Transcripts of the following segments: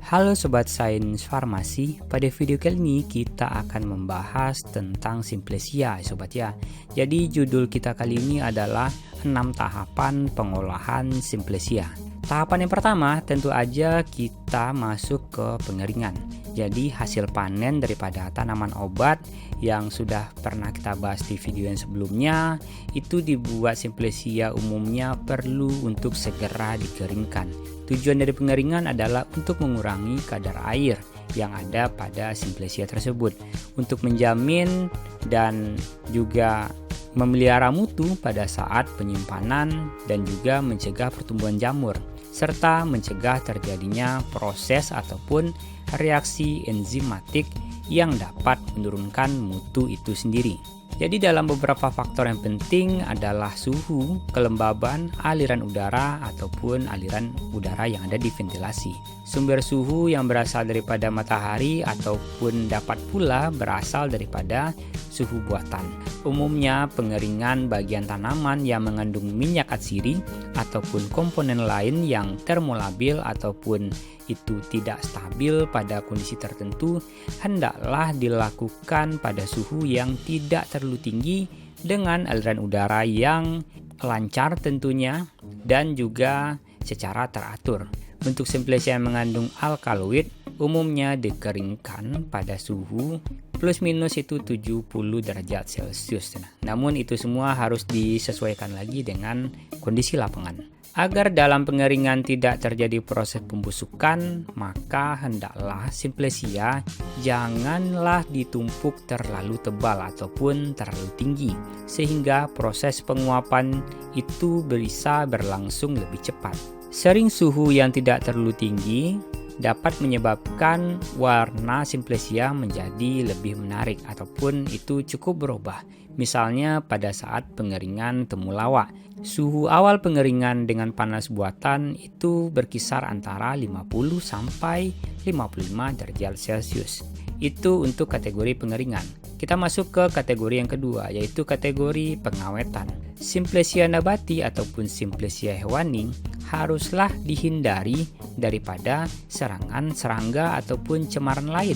Halo Sobat Sains Farmasi, pada video kali ini kita akan membahas tentang Simplesia Sobat ya. Jadi judul kita kali ini adalah 6 tahapan pengolahan Simplesia. Tahapan yang pertama tentu aja kita masuk ke pengeringan. Jadi hasil panen daripada tanaman obat yang sudah pernah kita bahas di video yang sebelumnya, itu dibuat Simplesia umumnya perlu untuk segera dikeringkan. Tujuan dari pengeringan adalah untuk mengurangi kadar air yang ada pada Simplesia tersebut, untuk menjamin dan juga memelihara mutu pada saat penyimpanan dan juga mencegah pertumbuhan jamur, serta mencegah terjadinya proses ataupun reaksi enzimatik yang dapat menurunkan mutu itu sendiri. Jadi dalam beberapa faktor yang penting adalah suhu, kelembaban, aliran udara ataupun aliran udara yang ada di ventilasi. Sumber suhu yang berasal daripada matahari ataupun dapat pula berasal daripada suhu buatan. Umumnya pengeringan bagian tanaman yang mengandung minyak atsiri ataupun komponen lain yang termolabil ataupun itu tidak stabil pada kondisi tertentu hendaklah dilakukan pada suhu yang tidak terlalu tinggi dengan aliran udara yang lancar tentunya dan juga secara teratur. Untuk Simplesia yang mengandung alkaloid umumnya dikeringkan pada suhu plus minus itu 70 derajat Celcius. Namun itu semua harus disesuaikan lagi dengan kondisi lapangan. Agar dalam pengeringan tidak terjadi proses pembusukan, maka hendaklah Simplesia janganlah ditumpuk terlalu tebal ataupun terlalu tinggi, sehingga proses penguapan itu bisa berlangsung lebih cepat. Sering suhu yang tidak terlalu tinggi dapat menyebabkan warna Simplesia menjadi lebih menarik ataupun itu cukup berubah. Misalnya pada saat pengeringan temulawak, suhu awal pengeringan dengan panas buatan itu berkisar antara 50 sampai 55 derajat Celcius. Itu untuk kategori pengeringan. Kita masuk ke kategori yang kedua, yaitu kategori pengawetan. Simplesia nabati ataupun Simplesia hewani haruslah dihindari daripada serangan serangga ataupun cemaran lain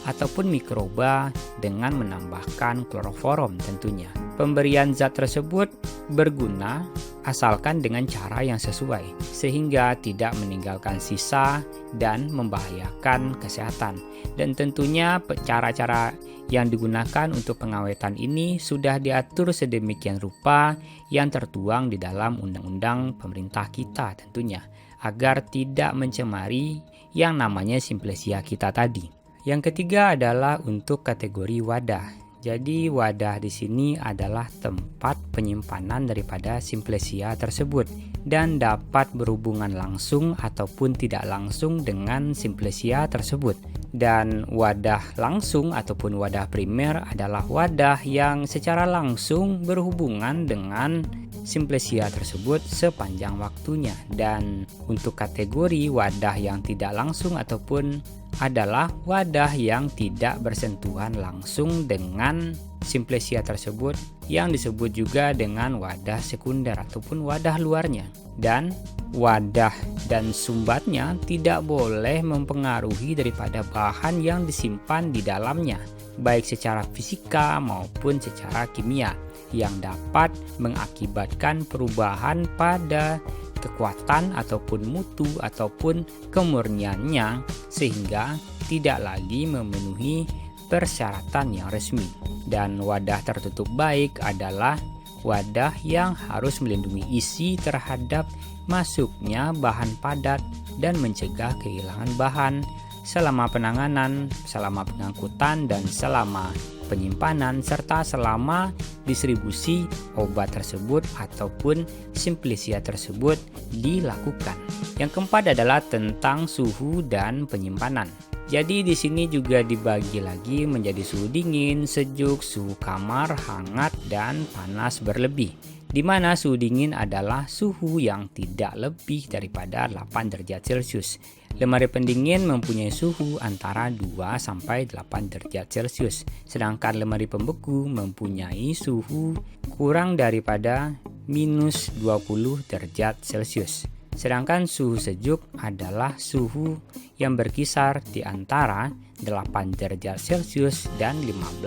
ataupun mikroba dengan menambahkan kloroforum tentunya. Pemberian zat tersebut berguna asalkan dengan cara yang sesuai sehingga tidak meninggalkan sisa dan membahayakan kesehatan. Dan tentunya cara-cara yang digunakan untuk pengawetan ini sudah diatur sedemikian rupa yang tertuang di dalam undang-undang pemerintah kita tentunya, agar tidak mencemari yang namanya Simplesia kita tadi. Yang ketiga adalah untuk kategori wadah. Jadi wadah di sini adalah tempat penyimpanan daripada Simplesia tersebut dan dapat berhubungan langsung ataupun tidak langsung dengan Simplesia tersebut. Dan wadah langsung ataupun wadah primer adalah wadah yang secara langsung berhubungan dengan Simplesia tersebut sepanjang waktunya. Dan untuk kategori wadah yang tidak langsung ataupun adalah wadah yang tidak bersentuhan langsung dengan Simplesia tersebut yang disebut juga dengan wadah sekunder ataupun wadah luarnya. Dan wadah dan sumbatnya tidak boleh mempengaruhi daripada bahan yang disimpan di dalamnya, baik secara fisika maupun secara kimia, yang dapat mengakibatkan perubahan pada kekuatan ataupun mutu ataupun kemurniannya sehingga tidak lagi memenuhi persyaratan yang resmi. Dan wadah tertutup baik adalah wadah yang harus melindungi isi terhadap masuknya bahan padat dan mencegah kehilangan bahan selama penanganan, selama pengangkutan, dan selama penyimpanan, serta selama distribusi obat tersebut ataupun Simplesia tersebut dilakukan. Yang keempat adalah tentang suhu dan penyimpanan. Jadi di sini juga dibagi lagi menjadi suhu dingin, sejuk, suhu kamar, hangat, dan panas berlebih. Di mana suhu dingin adalah suhu yang tidak lebih daripada 8 derajat Celcius. Lemari pendingin mempunyai suhu antara 2 sampai 8 derajat Celcius, sedangkan lemari pembeku mempunyai suhu kurang daripada minus 20 derajat Celcius. Sedangkan suhu sejuk adalah suhu yang berkisar di antara 8 derajat Celcius dan 15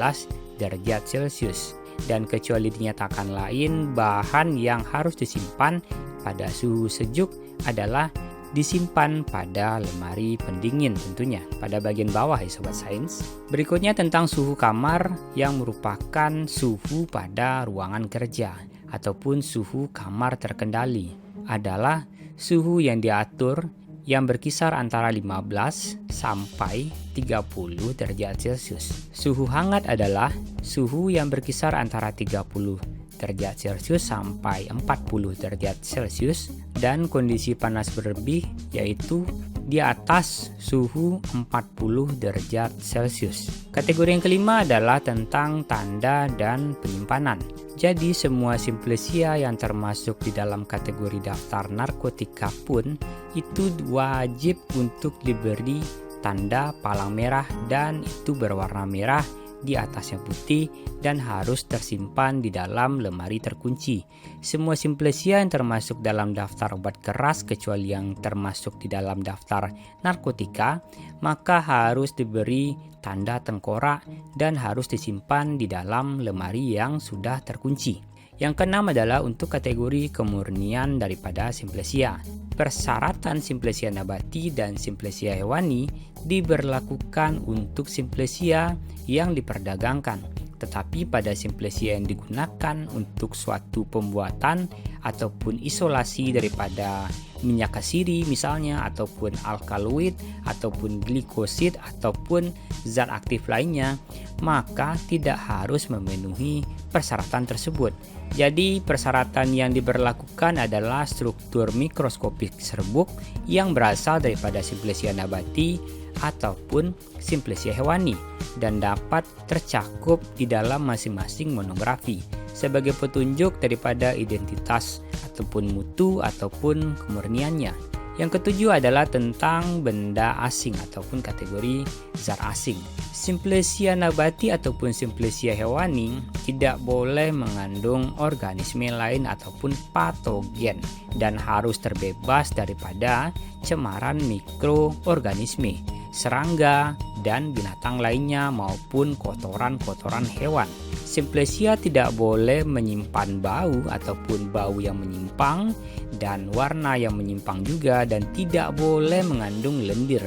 derajat Celcius. Dan kecuali dinyatakan lain, bahan yang harus disimpan pada suhu sejuk adalah disimpan pada lemari pendingin tentunya pada bagian bawah ya Sobat Sains. Berikutnya tentang suhu kamar yang merupakan suhu pada ruangan kerja ataupun suhu kamar terkendali adalah suhu yang diatur yang berkisar antara 15 sampai 30 derajat Celcius. Suhu hangat adalah suhu yang berkisar antara 30 derajat Celcius sampai 40 derajat Celcius, dan kondisi panas berlebih yaitu di atas suhu 40 derajat Celcius. Kategori yang kelima adalah tentang tanda dan penyimpanan. Jadi semua simplesia yang termasuk di dalam kategori daftar narkotika pun itu wajib untuk diberi tanda palang merah, dan itu berwarna merah, di atasnya putih, dan harus tersimpan di dalam lemari terkunci. Semua simplesia yang termasuk dalam daftar obat keras kecuali yang termasuk di dalam daftar narkotika maka harus diberi tanda tengkorak dan harus disimpan di dalam lemari yang sudah terkunci. Yang keenam adalah untuk kategori kemurnian daripada simplesia. Persyaratan simplesia nabati dan simplesia hewani diberlakukan untuk simplesia yang diperdagangkan, tetapi pada simplesia yang digunakan untuk suatu pembuatan ataupun isolasi daripada minyak kasiri misalnya, ataupun alkaloid, ataupun glikosid, ataupun zat aktif lainnya, maka tidak harus memenuhi persyaratan tersebut. Jadi persyaratan yang diberlakukan adalah struktur mikroskopik serbuk yang berasal daripada simplesia nabati ataupun simplesia hewani dan dapat tercakup di dalam masing-masing monografi sebagai petunjuk daripada identitas ataupun mutu ataupun kemurniannya. Yang ketujuh adalah tentang benda asing ataupun kategori zat asing. Simplesia nabati ataupun simplesia hewani tidak boleh mengandung organisme lain ataupun patogen dan harus terbebas daripada cemaran mikroorganisme, serangga, dan binatang lainnya maupun kotoran-kotoran hewan. Simplesia tidak boleh menyimpan bau ataupun bau yang menyimpang dan warna yang menyimpang juga, dan tidak boleh mengandung lendir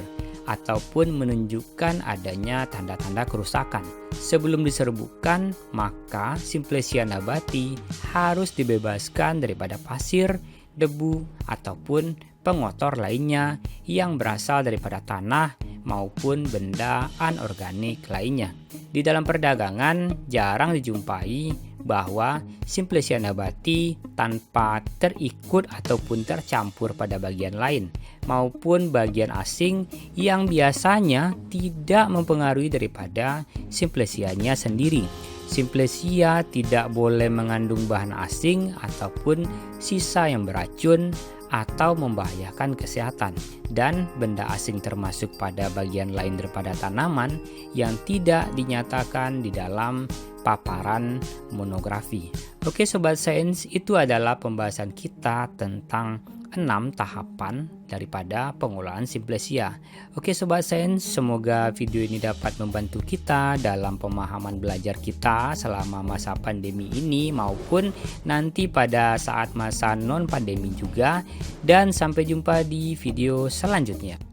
ataupun menunjukkan adanya tanda-tanda kerusakan. Sebelum diserbukkan, maka simplesia nabati harus dibebaskan daripada pasir, debu, ataupun pengotor lainnya yang berasal daripada tanah maupun benda anorganik lainnya. Di dalam perdagangan jarang dijumpai bahwa simplesia nabati tanpa terikut ataupun tercampur pada bagian lain maupun bagian asing yang biasanya tidak mempengaruhi daripada simplesianya sendiri. Simplesia tidak boleh mengandung bahan asing ataupun sisa yang beracun atau membahayakan kesehatan, dan benda asing termasuk pada bagian lain daripada tanaman yang tidak dinyatakan di dalam paparan monografi. Oke Sobat Sains, itu adalah pembahasan kita tentang 6 tahapan daripada pengolahan simplesia. Oke Sobat Sains, semoga video ini dapat membantu kita dalam pemahaman belajar kita selama masa pandemi ini maupun nanti pada saat masa non pandemi juga, dan sampai jumpa di video selanjutnya.